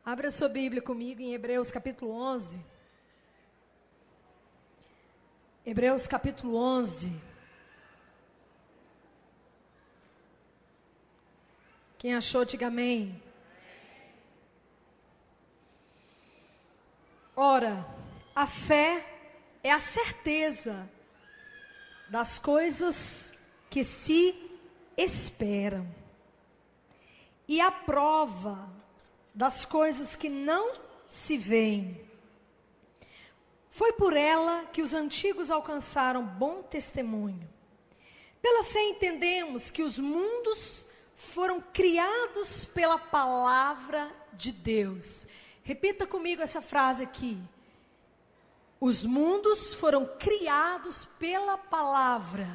Abra sua Bíblia comigo em Hebreus capítulo 11. Hebreus capítulo 11. Quem achou, diga amém. Ora, a fé é a certeza das coisas que se esperam e a prova das coisas que não se veem. Foi por ela que os antigos alcançaram bom testemunho. Pela fé entendemos que os mundos foram criados pela palavra de Deus. Repita comigo essa frase aqui. Os mundos foram criados pela palavra.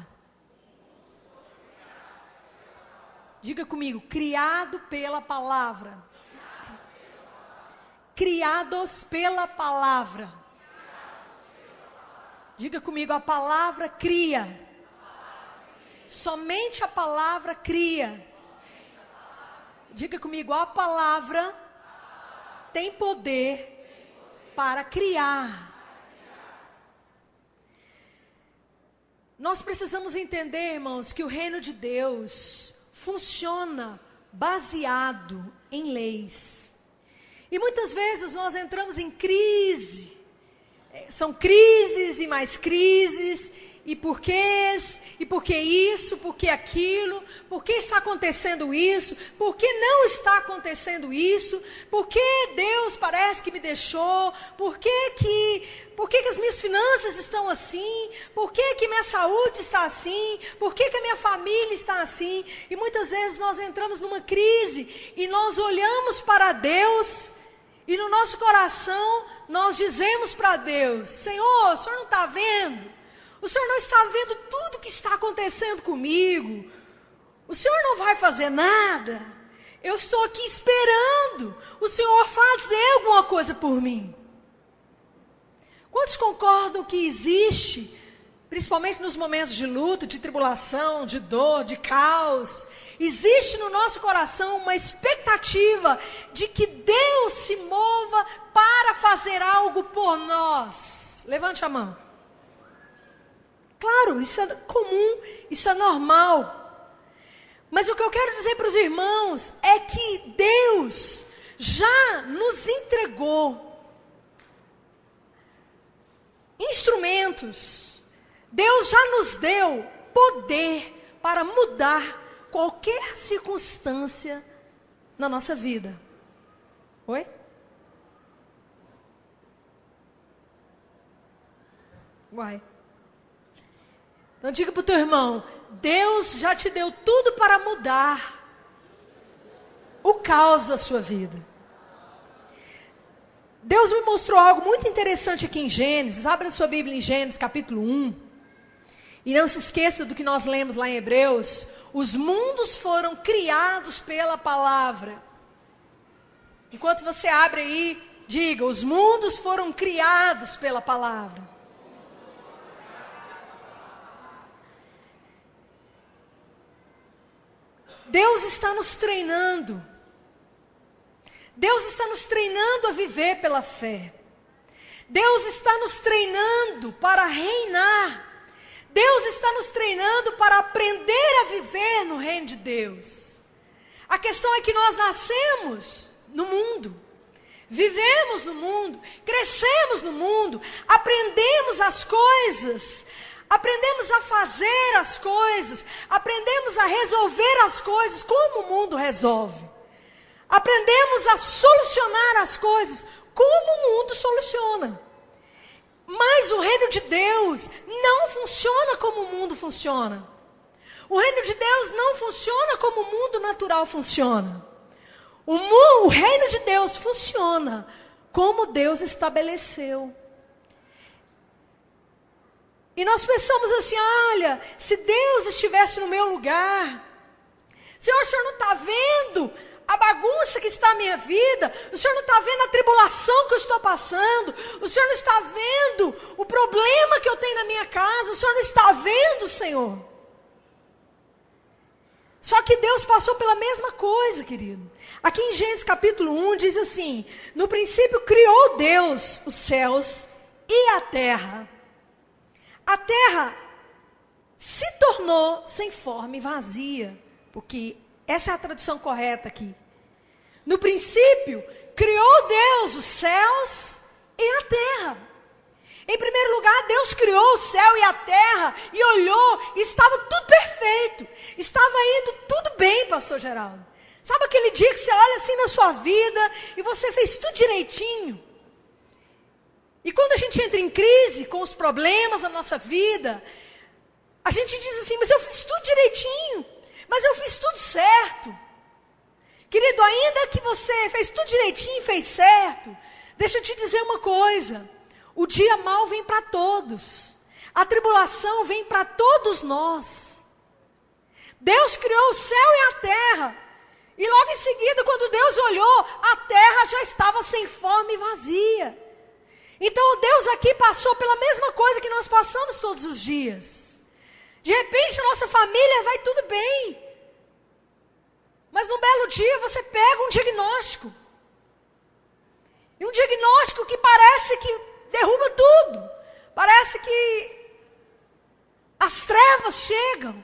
Diga comigo, criado pela palavra. Criados pela palavra. Diga comigo, a palavra cria. Somente a palavra cria. Diga comigo, a palavra tem poder para criar. Nós precisamos entender, irmãos, que o reino de Deus funciona baseado em leis. E muitas vezes nós entramos em crise. São crises e mais crises. E porquês, e por que isso, por que aquilo, por que está acontecendo isso, por que não está acontecendo isso, por que Deus parece que me deixou, por que as minhas finanças estão assim, por que minha saúde está assim, por que a minha família está assim. E muitas vezes nós entramos numa crise e nós olhamos para Deus e no nosso coração nós dizemos para Deus: Senhor, o Senhor não está vendo? O Senhor não está vendo tudo que está acontecendo comigo? O Senhor não vai fazer nada? Eu estou aqui esperando o Senhor fazer alguma coisa por mim. Quantos concordam que existe, principalmente nos momentos de luto, de tribulação, de dor, de caos, existe no nosso coração uma expectativa de que Deus se mova para fazer algo por nós? Levante a mão. Claro, isso é comum, isso é normal. Mas o que eu quero dizer para os irmãos é que Deus já nos entregou instrumentos. Deus já nos deu poder para mudar qualquer circunstância na nossa vida. Oi? Uai. Então diga para o teu irmão: Deus já te deu tudo para mudar o caos da sua vida. Deus me mostrou algo muito interessante aqui em Gênesis. Abra sua Bíblia em Gênesis capítulo 1. E não se esqueça do que nós lemos lá em Hebreus. Os mundos foram criados pela palavra. Enquanto você abre aí, diga: os mundos foram criados pela palavra. Deus está nos treinando. Deus está nos treinando a viver pela fé. Deus está nos treinando para reinar. Deus está nos treinando para aprender a viver no reino de Deus. A questão é que nós nascemos no mundo, vivemos no mundo, crescemos no mundo, aprendemos as coisas, aprendemos a fazer as coisas, aprendemos a resolver as coisas como o mundo resolve. Aprendemos a solucionar as coisas como o mundo soluciona. Mas o reino de Deus não funciona como o mundo funciona. O reino de Deus não funciona como o mundo natural funciona. O reino de Deus funciona como Deus estabeleceu. E nós pensamos assim: olha, se Deus estivesse no meu lugar, Senhor, o Senhor não está vendo a bagunça que está a minha vida? O Senhor não está vendo a tribulação que eu estou passando? O Senhor não está vendo o problema que eu tenho na minha casa? O Senhor não está vendo, Senhor? Só que Deus passou pela mesma coisa, querido. Aqui em Gênesis capítulo 1 diz assim: no princípio criou Deus os céus e a terra. A terra se tornou sem forma e vazia, porque essa é a tradução correta aqui. No princípio criou Deus os céus e a terra. Em primeiro lugar, Deus criou o céu e a terra e olhou e estava tudo perfeito. Estava indo tudo bem, pastor Geraldo. Sabe aquele dia que você olha assim na sua vida e você fez tudo direitinho? E quando a gente entra em crise com os problemas da nossa vida, a gente diz assim: mas eu fiz tudo direitinho, mas eu fiz tudo certo. Querido, ainda que você fez tudo direitinho e fez certo, deixa eu te dizer uma coisa. O dia mau vem para todos. A tribulação vem para todos nós. Deus criou o céu e a terra. E logo em seguida, quando Deus olhou, a terra já estava sem forma e vazia. Então Deus aqui passou pela mesma coisa que nós passamos todos os dias. De repente a nossa família vai tudo bem. Mas num belo dia você pega um diagnóstico. E um diagnóstico que parece que derruba tudo. Parece que as trevas chegam.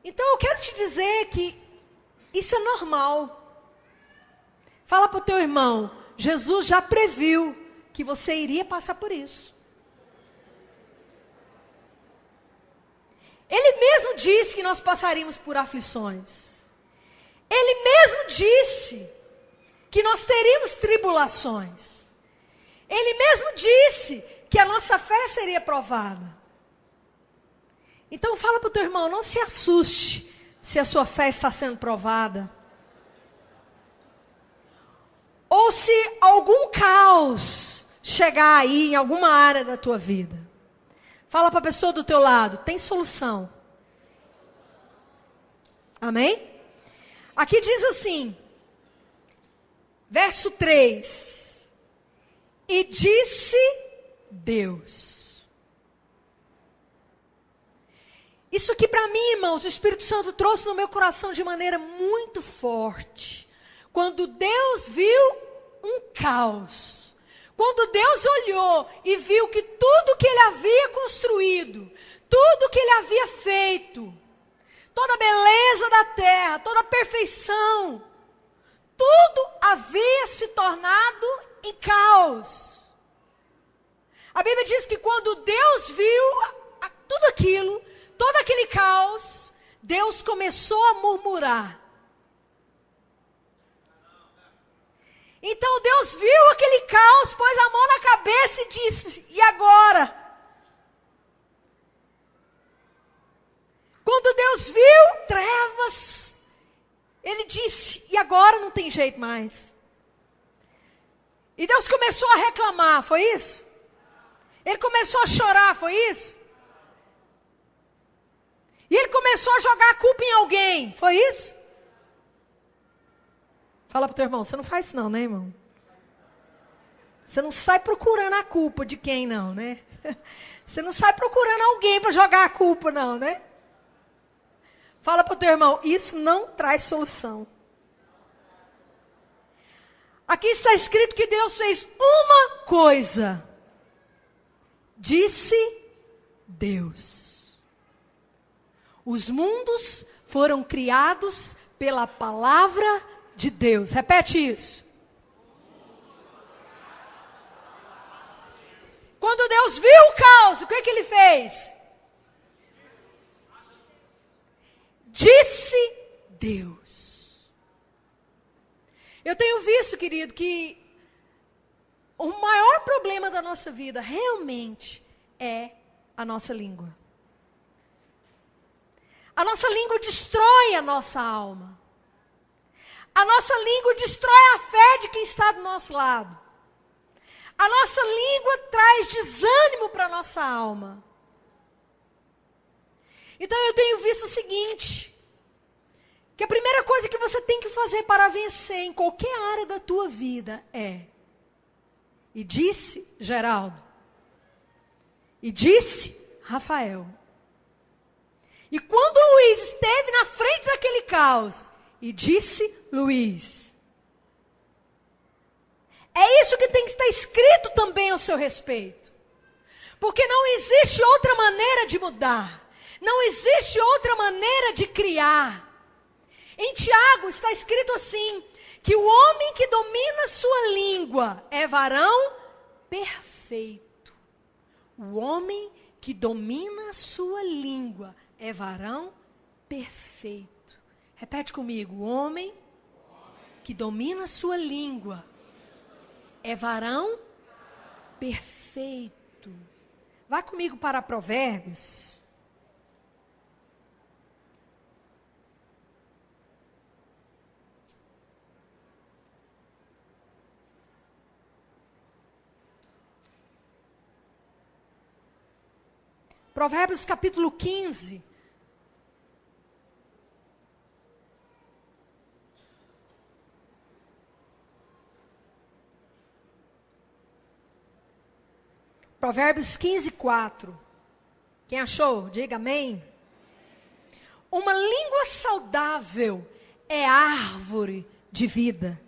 Então eu quero te dizer que isso é normal. Fala para o teu irmão: Jesus já previu que você iria passar por isso. Ele mesmo disse que nós passaríamos por aflições. Ele mesmo disse que nós teríamos tribulações. Ele mesmo disse que a nossa fé seria provada. Então fala para o teu irmão: não se assuste se a sua fé está sendo provada. Ou se algum caos chegar aí em alguma área da tua vida. Fala para a pessoa do teu lado: tem solução. Amém? Aqui diz assim, verso 3. E disse Deus. Isso aqui para mim, irmãos, o Espírito Santo trouxe no meu coração de maneira muito forte. Quando Deus viu um caos. Quando Deus olhou e viu que tudo que ele havia construído, tudo que ele havia feito, toda a beleza da terra, toda a perfeição, tudo havia se tornado em caos. A Bíblia diz que quando Deus viu tudo aquilo, todo aquele caos, Deus começou a murmurar. Então Deus viu aquele caos, pôs a mão na cabeça e disse: e agora? Quando Deus viu trevas, ele disse: e agora não tem jeito mais. E Deus começou a reclamar, foi isso? Ele começou a chorar, foi isso? E ele começou a jogar a culpa em alguém, foi isso? Fala para o teu irmão: você não faz isso não, né, irmão? Você não sai procurando a culpa de quem não, né? Você não sai procurando alguém para jogar a culpa não, né? Fala para o teu irmão: isso não traz solução. Aqui está escrito que Deus fez uma coisa. Disse Deus. Os mundos foram criados pela palavra de Deus. Repete isso. Quando Deus viu o caos, o que ele fez? Disse Deus. Eu tenho visto, querido, que o maior problema da nossa vida realmente é a nossa língua. A nossa língua destrói a nossa alma. A nossa língua destrói a fé de quem está do nosso lado. A nossa língua traz desânimo para a nossa alma. Então eu tenho visto o seguinte, que a primeira coisa que você tem que fazer para vencer em qualquer área da tua vida é: e disse Geraldo, e disse Rafael, E quando Luiz esteve na frente daquele caos, e disse Luiz: é isso que tem que estar escrito também ao seu respeito. Porque não existe outra maneira de mudar. Não existe outra maneira de criar. Em Tiago está escrito assim, que o homem que domina sua língua é varão perfeito. O homem que domina sua língua é varão perfeito. Repete comigo, o homem que domina sua língua é varão perfeito. Vá comigo para Provérbios. Provérbios capítulo 15. Provérbios 15, 4. Quem achou? Diga amém. Uma língua saudável é árvore de vida,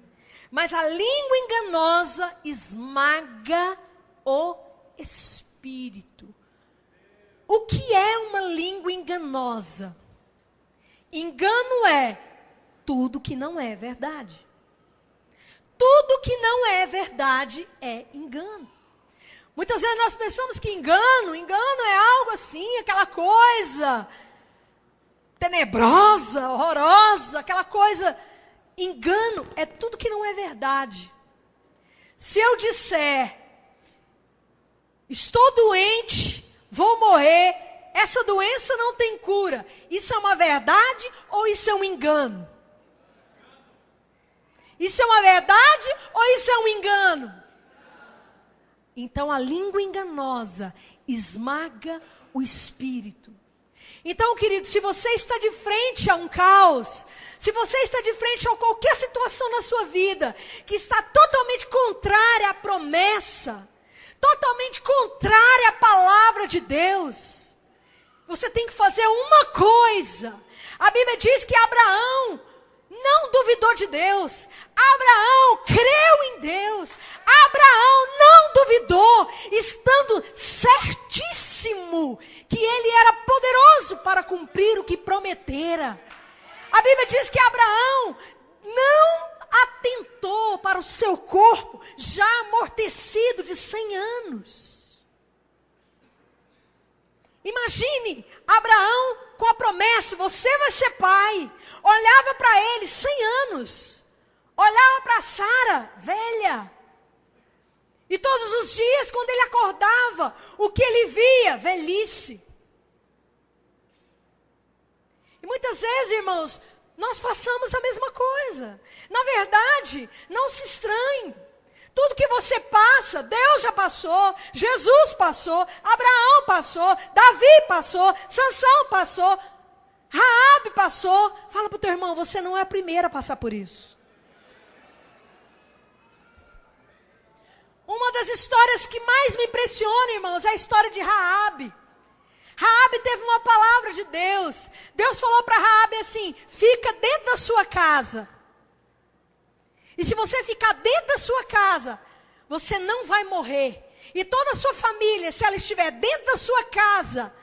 mas a língua enganosa esmaga o espírito. O que é uma língua enganosa? Engano é tudo que não é verdade. Tudo que não é verdade é engano. Muitas vezes nós pensamos que engano é algo assim, aquela coisa tenebrosa, horrorosa, aquela coisa. Engano é tudo que não é verdade. Se eu disser, estou doente, vou morrer, essa doença não tem cura, isso é uma verdade ou isso é um engano? Isso é uma verdade ou isso é um engano? Então a língua enganosa esmaga o espírito. Então, querido, se você está de frente a um caos, se você está de frente a qualquer situação na sua vida que está totalmente contrária à promessa, totalmente contrária à palavra de Deus, você tem que fazer uma coisa. A Bíblia diz que Abraão não duvidou de Deus. Abraão creu em Deus. Abraão não duvidou, estando certíssimo que ele era poderoso para cumprir o que prometera. A Bíblia diz que Abraão não atentou para o seu corpo já amortecido de 100 anos. Imagine Abraão com a promessa, você vai ser pai. Olhava para ele, 100 anos. Olhava para Sara, velha. E todos os dias, quando ele acordava, o que ele via? Velhice. E muitas vezes, irmãos, nós passamos a mesma coisa. Na verdade, não se estranhe. Tudo que você passa, Deus já passou, Jesus passou, Abraão passou, Davi passou, Sansão passou, Raabe passou. Fala para o teu irmão, você não é a primeira a passar por isso. Uma das histórias que mais me impressiona, irmãos, é a história de Raabe. Raabe teve uma palavra de Deus. Deus falou para Raabe assim, fica dentro da sua casa. E se você ficar dentro da sua casa, você não vai morrer. E toda a sua família, se ela estiver dentro da sua casa,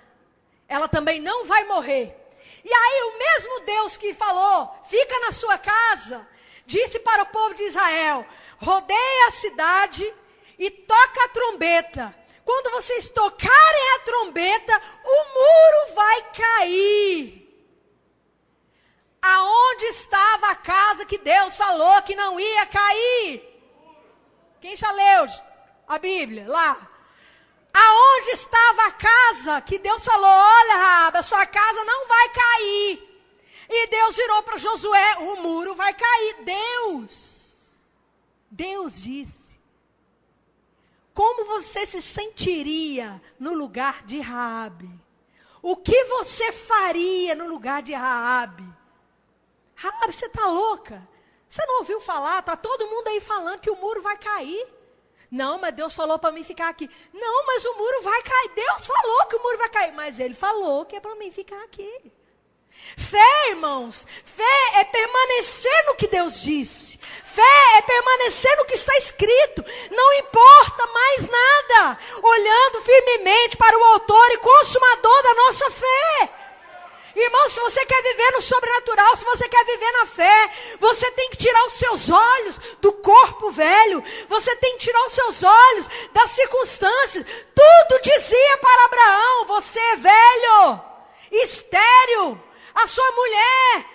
ela também não vai morrer. E aí o mesmo Deus que falou, fica na sua casa, disse para o povo de Israel, rodeia a cidade e toca a trombeta. Quando vocês tocarem a trombeta, o muro vai cair. Aonde estava a casa que Deus falou que não ia cair? Quem já leu a Bíblia lá? Aonde estava a casa que Deus falou, olha, Raabe, a sua casa não vai cair. E Deus virou para Josué, o muro vai cair. Deus disse. Como você se sentiria no lugar de Raabe? O que você faria no lugar de Raabe? Raabe, você está louca? Você não ouviu falar? Está todo mundo aí falando que o muro vai cair. Não, mas Deus falou para mim ficar aqui. Não, mas o muro vai cair. Deus falou que o muro vai cair, mas Ele falou que é para mim ficar aqui. Fé, irmãos, fé é permanecer no que Deus disse. Fé é permanecer no que está escrito. Não importa mais nada. Olhando firmemente para o autor e consumador da nossa fé. Irmão, se você quer viver no sobrenatural, se você quer viver na fé, você tem que tirar os seus olhos do corpo velho. Você tem que tirar os seus olhos das circunstâncias. Tudo dizia para Abraão: você é velho, estéril, a sua mulher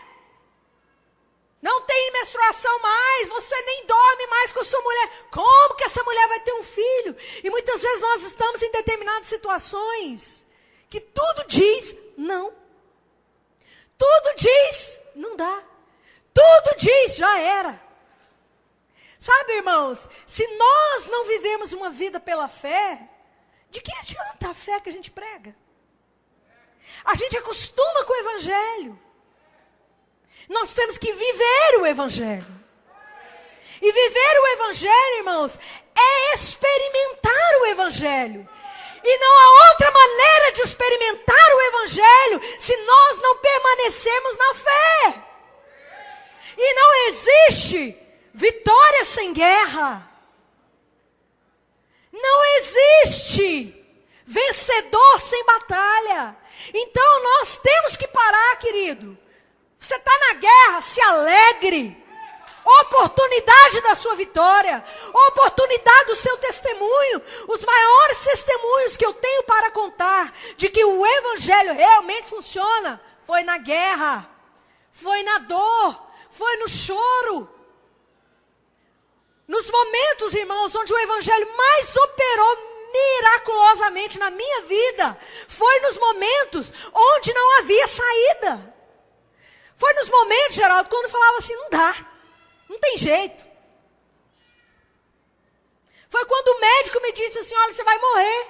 não tem menstruação mais, você nem dorme mais com a sua mulher. Como que essa mulher vai ter um filho? E muitas vezes nós estamos em determinadas situações que tudo diz não. Tudo diz, não dá. Tudo diz, já era. Sabe, irmãos, se nós não vivemos uma vida pela fé, de que adianta a fé que a gente prega? A gente acostuma com o Evangelho. Nós temos que viver o Evangelho. E viver o Evangelho, irmãos, é experimentar o Evangelho. E não há outra maneira de experimentar o Evangelho se nós não permanecermos na fé. E não existe vitória sem guerra. Não existe vencedor sem batalha. Então nós temos que parar, querido. Você está na guerra, se alegre. Oportunidade da sua vitória, oportunidade do seu testemunho. Os maiores testemunhos que eu tenho para contar de que o Evangelho realmente funciona foi na guerra, foi na dor, foi no choro. Nos momentos, irmãos, onde o Evangelho mais operou miraculosamente na minha vida, foi nos momentos onde não havia saída. Foi nos momentos, Geraldo, quando eu falava assim: não dá. Não tem jeito. Foi quando o médico me disse assim: olha, você vai morrer.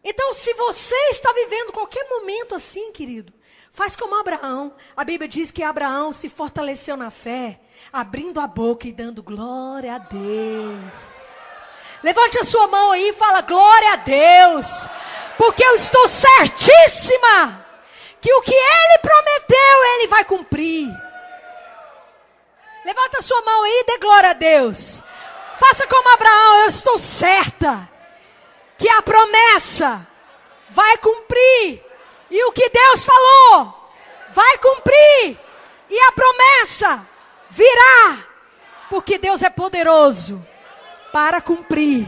Então, se você está vivendo qualquer momento assim, querido, faz como Abraão. A Bíblia diz que Abraão se fortaleceu na fé, abrindo a boca e dando glória a Deus. Levante a sua mão aí e fala: glória a Deus, porque eu estou certíssima que o que Ele prometeu, Ele vai cumprir. Levanta a sua mão aí e dê glória a Deus. Faça como Abraão: eu estou certa que a promessa vai cumprir. E o que Deus falou vai cumprir. E a promessa virá. Porque Deus é poderoso para cumprir.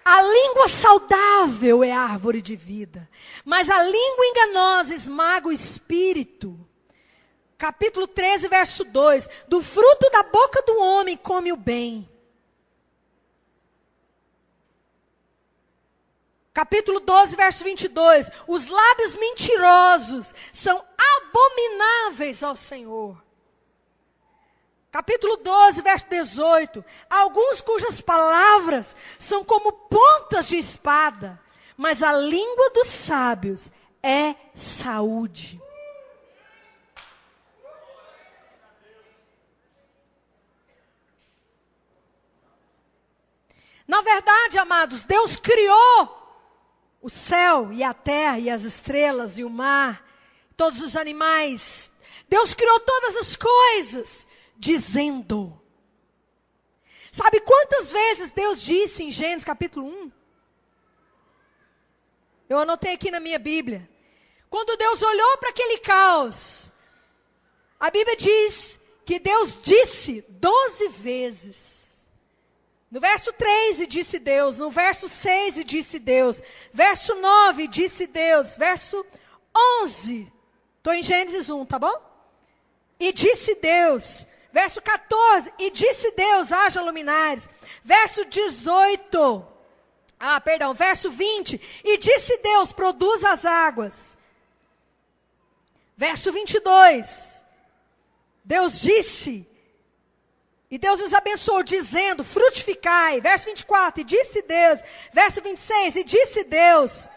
A língua saudável é árvore de vida, mas a língua enganosa esmaga o espírito. Capítulo 13, verso 2: do fruto da boca do homem come o bem. Capítulo 12, verso 22. Os lábios mentirosos são abomináveis ao Senhor. Capítulo 12, verso 18. Alguns cujas palavras são como pontas de espada, mas a língua dos sábios é saúde. Na verdade, amados, Deus criou o céu e a terra e as estrelas e o mar, todos os animais. Deus criou todas as coisas, dizendo. Sabe quantas vezes Deus disse em Gênesis capítulo 1? Eu anotei aqui na minha Bíblia. Quando Deus olhou para aquele caos, a Bíblia diz que Deus disse 12 vezes. No verso 3, e disse Deus. No verso 6, e disse Deus. Verso 9, disse Deus. Verso 11. Estou em Gênesis 1, tá bom? E disse Deus. Verso 14, e disse Deus, haja luminares. Verso 18. Verso 20. E disse Deus, produz as águas. Verso 22. Deus disse. E Deus nos abençoou dizendo, frutificai. Verso 24, e disse Deus. Verso 26, e disse Deus.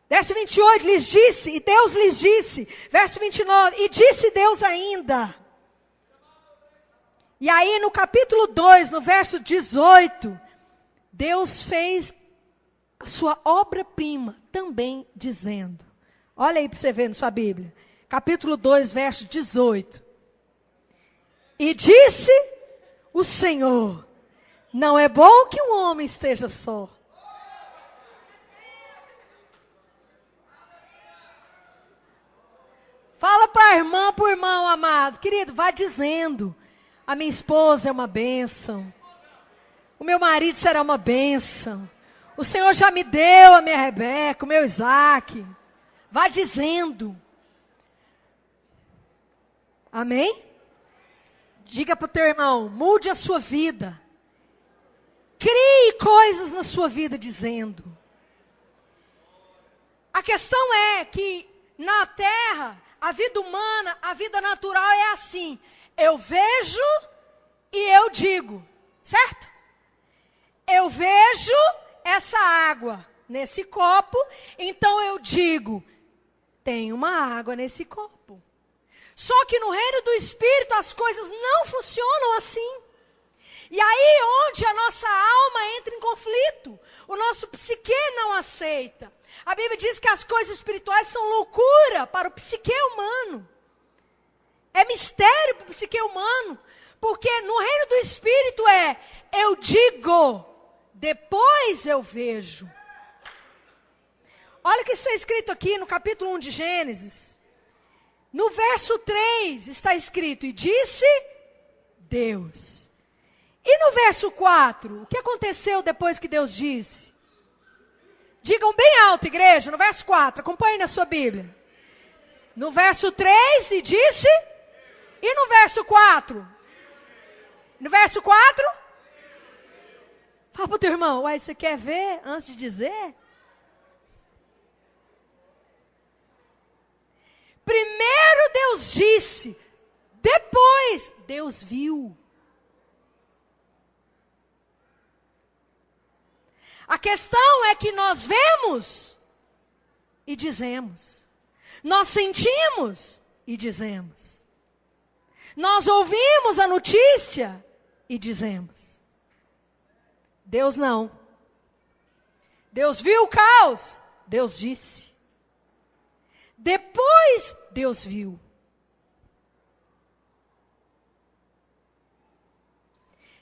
Verso 28, lhes disse, e Deus lhes disse. Verso 29, e disse Deus ainda. E aí no capítulo 2, no verso 18, Deus fez a sua obra-prima também dizendo. Olha aí para você ver na sua Bíblia. Capítulo 2, verso 18. E disse o Senhor, não é bom que um homem esteja só. Fala para a irmã, para o irmão amado. Querido, vá dizendo. A minha esposa é uma bênção. O meu marido será uma bênção. O Senhor já me deu a minha Rebeca, o meu Isaac. Vá dizendo. Amém? Diga para o teu irmão, mude a sua vida. Crie coisas na sua vida dizendo. A questão é que na terra, a vida humana, a vida natural é assim. Eu vejo e eu digo, certo? Eu vejo essa água nesse copo, então eu digo, tem uma água nesse copo. Só que no reino do Espírito as coisas não funcionam assim. E aí onde a nossa alma entra em conflito, o nosso psique não aceita. A Bíblia diz que as coisas espirituais são loucura para o psique humano. É mistério para o psique humano. Porque no reino do Espírito eu digo, depois eu vejo. Olha o que está escrito aqui no capítulo 1 de Gênesis. No verso 3 está escrito, e disse Deus. E no verso 4, o que aconteceu depois que Deus disse? Digam bem alto, igreja, no verso 4, acompanhe na sua Bíblia. No verso 3, e disse, e no verso 4? No verso 4? Fala para o teu irmão, uai, você quer ver antes de dizer? Primeiro Deus disse, depois Deus viu. A questão é que nós vemos e dizemos. Nós sentimos e dizemos. Nós ouvimos a notícia e dizemos. Deus não. Deus viu o caos, Deus disse. Depois Deus viu.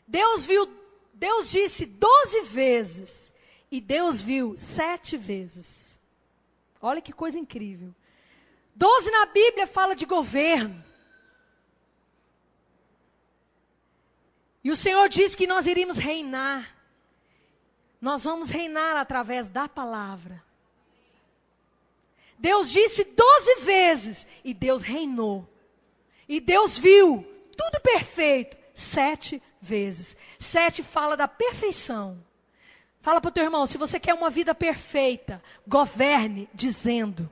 Deus disse 12 vezes. E Deus viu 7 vezes. Olha que coisa incrível. 12 na Bíblia fala de governo. E o Senhor disse que nós iríamos reinar. Nós vamos reinar através da palavra. Deus disse 12 vezes e Deus reinou. E Deus viu tudo perfeito 7 vezes. 7 fala da perfeição. Fala para o teu irmão, se você quer uma vida perfeita, governe dizendo.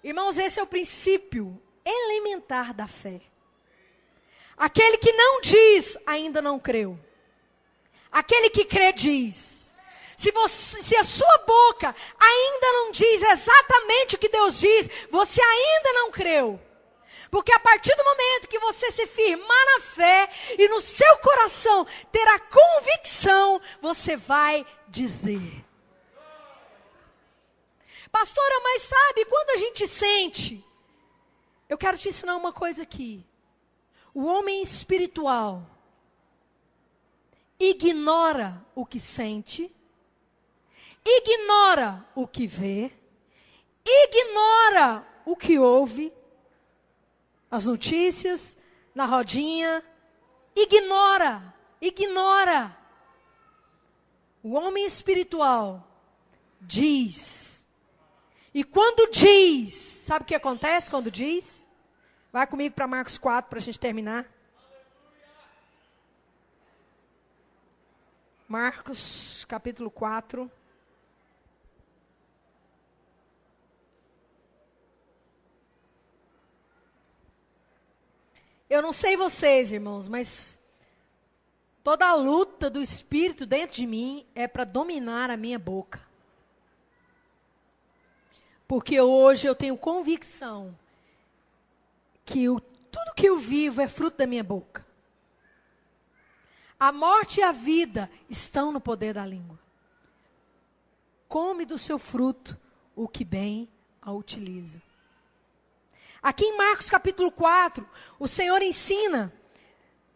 Irmãos, esse é o princípio elementar da fé. Aquele que não diz, ainda não creu. Aquele que crê diz. Se a sua boca ainda não diz exatamente o que Deus diz, você ainda não creu. Porque a partir do momento que você se firmar na fé e no seu coração ter a convicção, você vai dizer. Pastora, mas sabe, quando a gente sente, eu quero te ensinar uma coisa aqui. O homem espiritual ignora o que sente, ignora o que vê, ignora o que ouve, as notícias, na rodinha, ignora. O homem espiritual diz. E quando diz, sabe o que acontece quando diz? Vai comigo para Marcos 4 para a gente terminar. Marcos capítulo 4. Eu não sei vocês, irmãos, mas toda a luta do Espírito dentro de mim é para dominar a minha boca. Porque hoje eu tenho convicção que tudo que eu vivo é fruto da minha boca. A morte e a vida estão no poder da língua. Come do seu fruto o que bem a utiliza. Aqui em Marcos capítulo 4, o Senhor ensina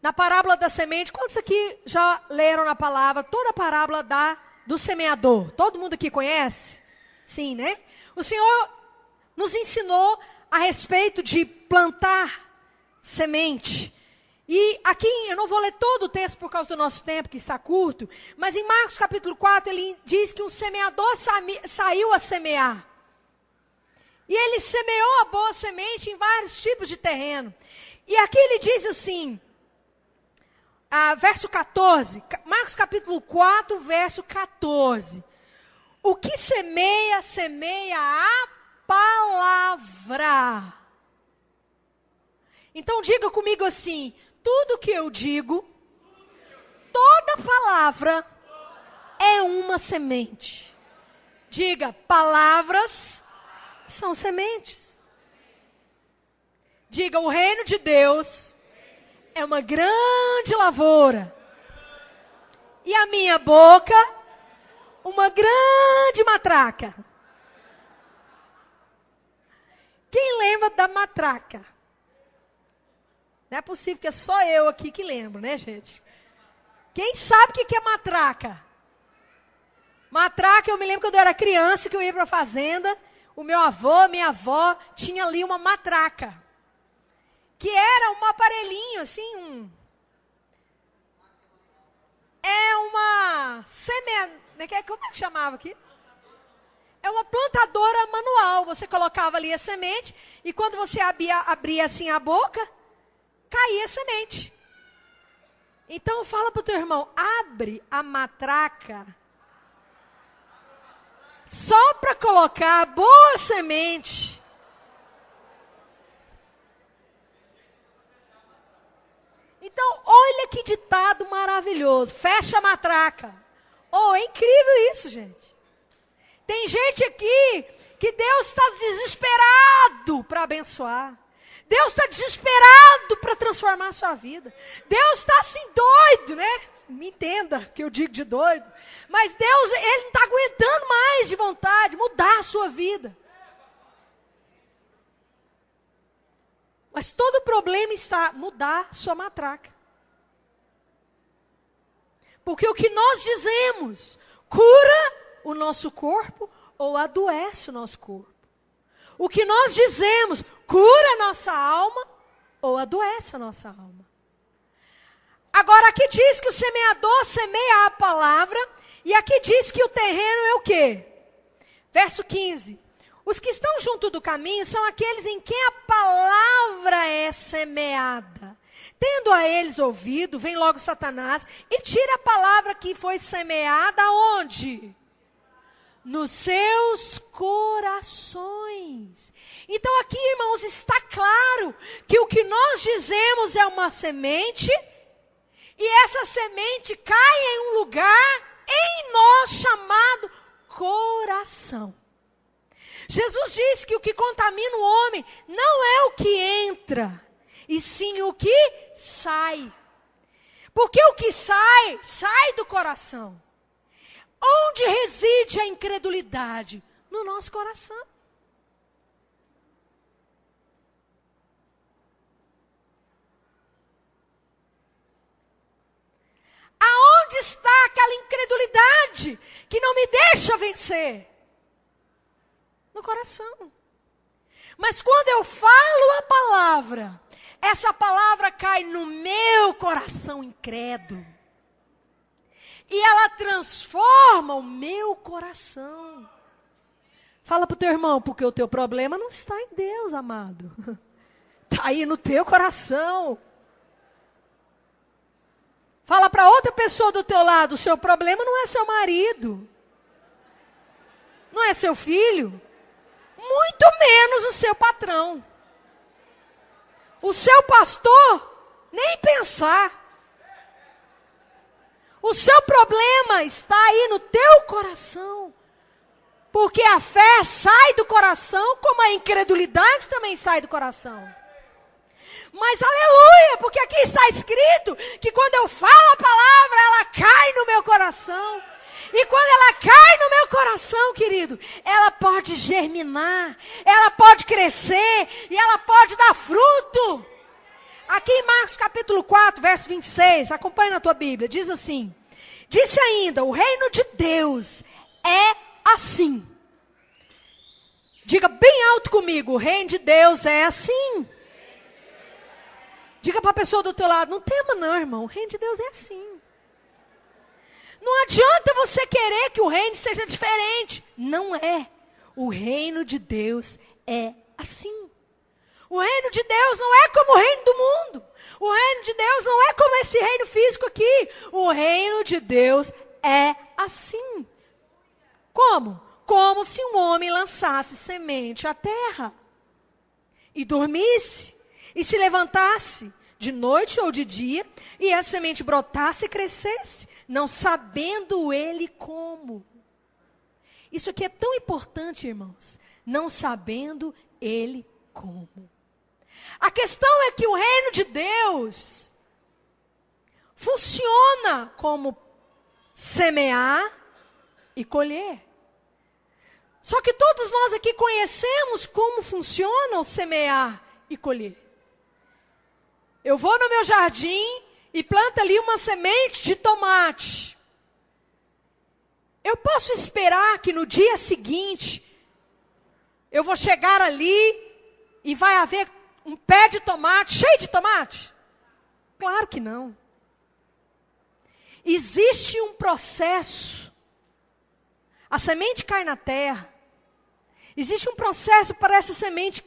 na parábola da semente. Quantos aqui já leram na palavra, toda a parábola do semeador? Todo mundo aqui conhece? Sim, né? O Senhor nos ensinou a respeito de plantar semente. E aqui, eu não vou ler todo o texto por causa do nosso tempo, que está curto, mas em Marcos capítulo 4, ele diz que um semeador saiu a semear. E ele semeou a boa semente em vários tipos de terreno. E aqui ele diz assim, verso 14, Marcos capítulo 4, verso 14. O que semeia, semeia a palavra. Então diga comigo assim, tudo que eu digo, toda palavra é uma semente. Diga, palavras são sementes. Diga, o reino de Deus é uma grande lavoura. E a minha boca, uma grande matraca. Quem lembra da matraca? Não é possível que é só eu aqui que lembro, né, gente? Quem sabe o que é matraca? Matraca, eu me lembro quando eu era criança, que eu ia para a fazenda, o meu avô, minha avó, tinha ali uma matraca. Que era um aparelhinho, assim, como é que chamava aqui? É uma plantadora manual. Você colocava ali a semente, e quando você abria assim a boca, caía a semente. Então fala para o teu irmão, abre a matraca só para colocar a boa semente. Então, olha que ditado maravilhoso. Fecha a matraca. Oh, é incrível isso, gente. Tem gente aqui que Deus está desesperado para abençoar. Deus está desesperado para transformar a sua vida. Deus está assim doido, né? Me entenda que eu digo de doido. Mas Deus, Ele não está aguentando mais de vontade mudar a sua vida. Mas todo o problema está mudar sua matraca. Porque o que nós dizemos cura o nosso corpo ou adoece o nosso corpo. O que nós dizemos cura a nossa alma ou adoece a nossa alma. Agora aqui diz que o semeador semeia a palavra, e aqui diz que o terreno é o quê? Verso 15. Os que estão junto do caminho são aqueles em quem a palavra é semeada. Tendo a eles ouvido, vem logo Satanás e tira a palavra que foi semeada onde? Nos seus corações. Então aqui, irmãos, está claro que o que nós dizemos é uma semente, e essa semente cai em um lugar em nós chamado coração. Jesus disse que o que contamina o homem não é o que entra, e sim o que sai. Porque o que sai, sai do coração. Onde reside a incredulidade? No nosso coração. Aonde está aquela incredulidade que não me deixa vencer? No coração. Mas quando eu falo a palavra, essa palavra cai no meu coração incrédulo. E ela transforma o meu coração. Fala para o teu irmão, porque o teu problema não está em Deus, amado. Está aí no teu coração. Fala para outra pessoa do teu lado, o seu problema não é seu marido. Não é seu filho. Muito menos o seu patrão. O seu pastor, nem pensar. O seu problema está aí no teu coração. Porque a fé sai do coração, como a incredulidade também sai do coração. Mas aleluia, porque aqui está escrito que quando eu falo a palavra, ela cai no meu coração. E quando ela cai no meu coração, querido, ela pode germinar, ela pode crescer e ela pode dar fruto. Aqui em Marcos capítulo 4, verso 26, acompanha na tua Bíblia, diz assim: disse ainda, o reino de Deus é assim. Diga bem alto comigo, o reino de Deus é assim. Diga para a pessoa do teu lado, não tema não, irmão, o reino de Deus é assim. Não adianta você querer que o reino seja diferente. Não é. O reino de Deus é assim. O reino de Deus não é como o reino do mundo. O reino de Deus não é como esse reino físico aqui. O reino de Deus é assim. Como? Como se um homem lançasse semente à terra e dormisse, e se levantasse de noite ou de dia, e a semente brotasse e crescesse, não sabendo ele como. Isso aqui é tão importante, irmãos, não sabendo ele como. A questão é que o reino de Deus funciona como semear e colher. Só que todos nós aqui conhecemos como funciona o semear e colher. Eu vou no meu jardim e planto ali uma semente de tomate. Eu posso esperar que no dia seguinte eu vou chegar ali e vai haver um pé de tomate, cheio de tomate? Claro que não. Existe um processo. A semente cai na terra. Existe um processo para essa semente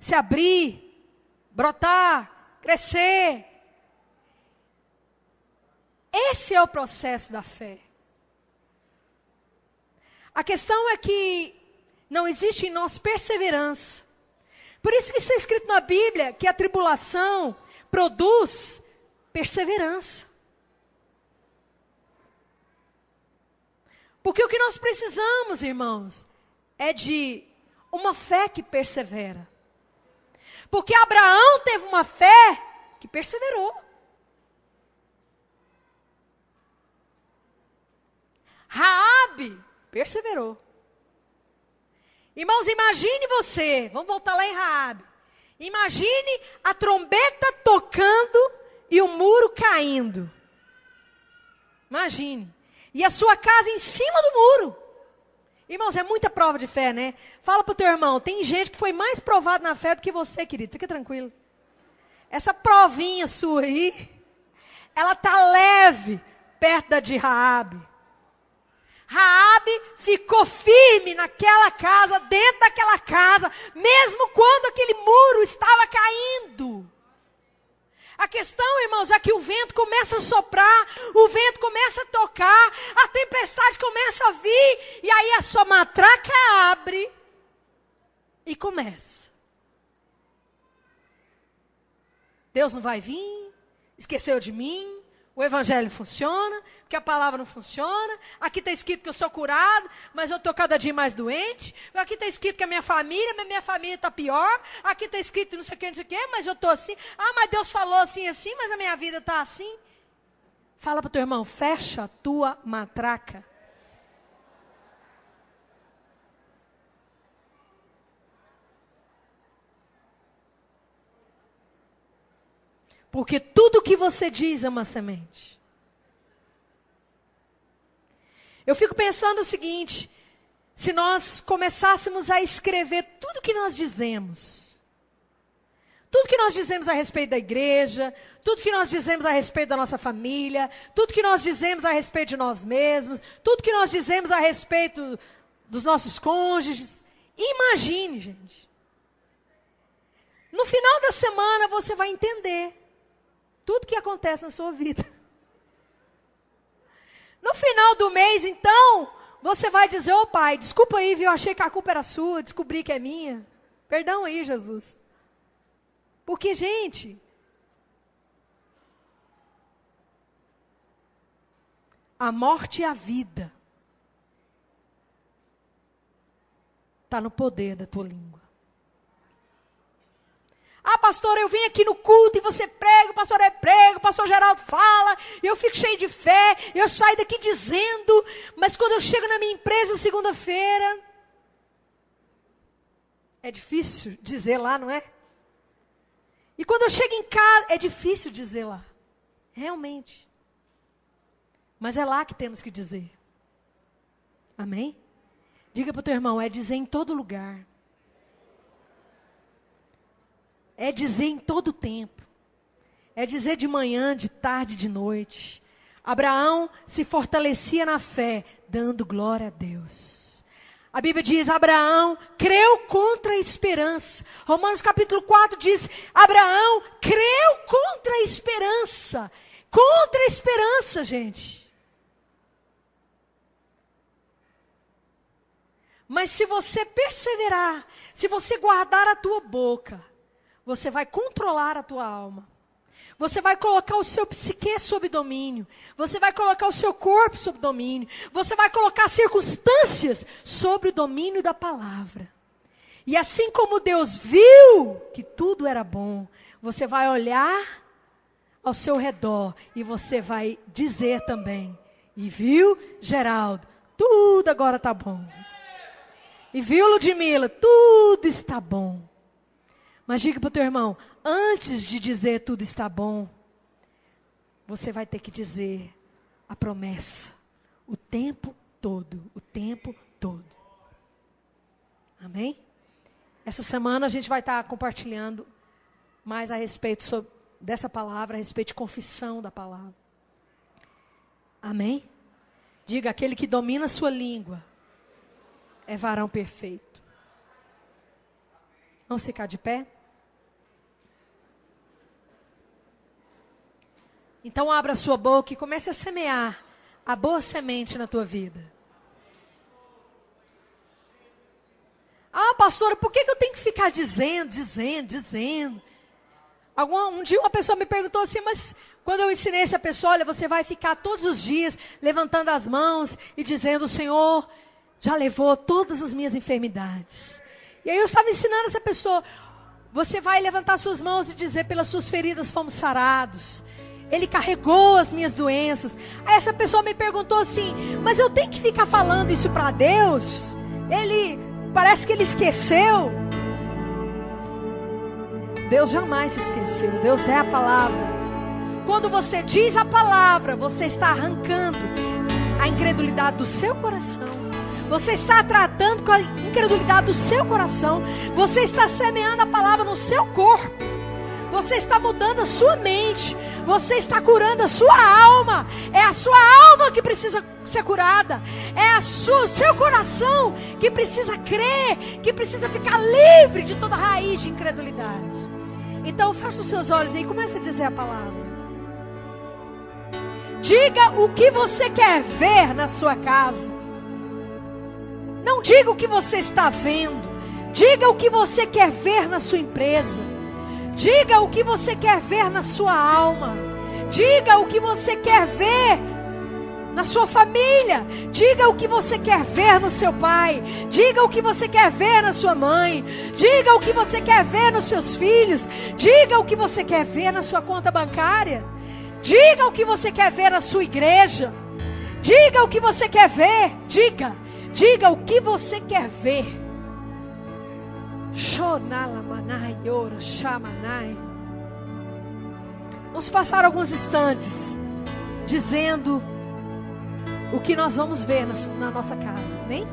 se abrir, brotar, crescer. Esse é o processo da fé. A questão é que não existe em nós perseverança. Por isso que está escrito na Bíblia que a tribulação produz perseverança. Porque o que nós precisamos, irmãos, é de uma fé que persevera. Porque Abraão teve uma fé que perseverou. Raabe perseverou. Irmãos, imagine você, vamos voltar lá em Raabe. Imagine a trombeta tocando e o muro caindo. Imagine. E a sua casa em cima do muro. Irmãos, é muita prova de fé, né? Fala para o teu irmão, tem gente que foi mais provado na fé do que você, querido. Fica tranquilo. Essa provinha sua aí, ela está leve perto da de Raabe. Raabe ficou firme naquela casa, dentro daquela casa, mesmo quando aquele muro estava caindo. A questão, irmãos, é que o vento começa a soprar, o vento começa a tocar, a tempestade começa a vir, e aí a sua matraca abre e começa. Deus não vai vir, esqueceu de mim, o evangelho funciona, porque a palavra não funciona, aqui está escrito que eu sou curado, mas eu estou cada dia mais doente, aqui está escrito que a minha família está pior, aqui está escrito não sei o que, mas eu estou assim, mas Deus falou assim, mas a minha vida está assim. Fala para o teu irmão, fecha a tua matraca. Porque tudo que você diz é uma semente. Eu fico pensando o seguinte, se nós começássemos a escrever tudo que nós dizemos, tudo que nós dizemos a respeito da igreja, tudo que nós dizemos a respeito da nossa família, tudo que nós dizemos a respeito de nós mesmos, tudo que nós dizemos a respeito dos nossos cônjuges, imagine, gente. No final da semana você vai entender tudo que acontece na sua vida. No final do mês, então, você vai dizer, pai, desculpa aí, viu, eu achei que a culpa era sua, descobri que é minha. Perdão aí, Jesus. Porque, gente, a morte e a vida está no poder da tua língua. Ah, pastor, eu vim aqui no culto e você prega, o pastor prega, o pastor Geraldo fala, eu fico cheio de fé, eu saio daqui dizendo, mas quando eu chego na minha empresa segunda-feira, é difícil dizer lá, não é? E quando eu chego em casa, é difícil dizer lá, realmente. Mas é lá que temos que dizer. Amém? Diga para o teu irmão, é dizer em todo lugar. É dizer em todo tempo. É dizer de manhã, de tarde, de noite. Abraão se fortalecia na fé, dando glória a Deus. A Bíblia diz, Abraão creu contra a esperança. Romanos capítulo 4 diz, Abraão creu contra a esperança. Contra a esperança, gente. Mas se você perseverar, se você guardar a tua boca, você vai controlar a tua alma. Você vai colocar o seu psique sob domínio. Você vai colocar o seu corpo sob domínio. Você vai colocar circunstâncias sobre o domínio da palavra. E assim como Deus viu que tudo era bom, você vai olhar ao seu redor e você vai dizer também, e viu, Geraldo, tudo agora está bom. E viu, Ludmila, tudo está bom. Mas diga para o teu irmão, antes de dizer tudo está bom, você vai ter que dizer a promessa, o tempo todo, o tempo todo. Amém? Essa semana a gente vai estar compartilhando mais a respeito dessa palavra, a respeito de confissão da palavra. Amém? Diga, aquele que domina a sua língua é varão perfeito. Vamos ficar de pé? Então abra a sua boca e comece a semear a boa semente na tua vida. Ah, pastora, por que eu tenho que ficar dizendo? Um dia uma pessoa me perguntou assim, mas quando eu ensinei essa pessoa, olha, você vai ficar todos os dias levantando as mãos e dizendo, o Senhor já levou todas as minhas enfermidades. E aí eu estava ensinando essa pessoa, você vai levantar suas mãos e dizer, pelas suas feridas fomos sarados. Ele carregou as minhas doenças. Aí essa pessoa me perguntou assim, mas eu tenho que ficar falando isso para Deus? Parece que ele esqueceu. Deus jamais se esqueceu. Deus é a palavra. Quando você diz a palavra, você está arrancando a incredulidade do seu coração. Você está tratando com a incredulidade do seu coração. Você está semeando a palavra no seu corpo. Você está mudando a sua mente. Você está curando a sua alma. É a sua alma que precisa ser curada. É o seu coração que precisa crer, que precisa ficar livre de toda raiz de incredulidade. Então feche os seus olhos e comece a dizer a palavra. Diga o que você quer ver na sua casa. Não diga o que você está vendo. Diga o que você quer ver na sua empresa. Diga o que você quer ver na sua alma. Diga o que você quer ver na sua família. Diga o que você quer ver no seu pai. Diga o que você quer ver na sua mãe. Diga o que você quer ver nos seus filhos. Diga o que você quer ver na sua conta bancária. Diga o que você quer ver na sua igreja. Diga o que você quer ver. Diga o que você quer ver. Vamos passar alguns instantes dizendo o que nós vamos ver na nossa casa, amém?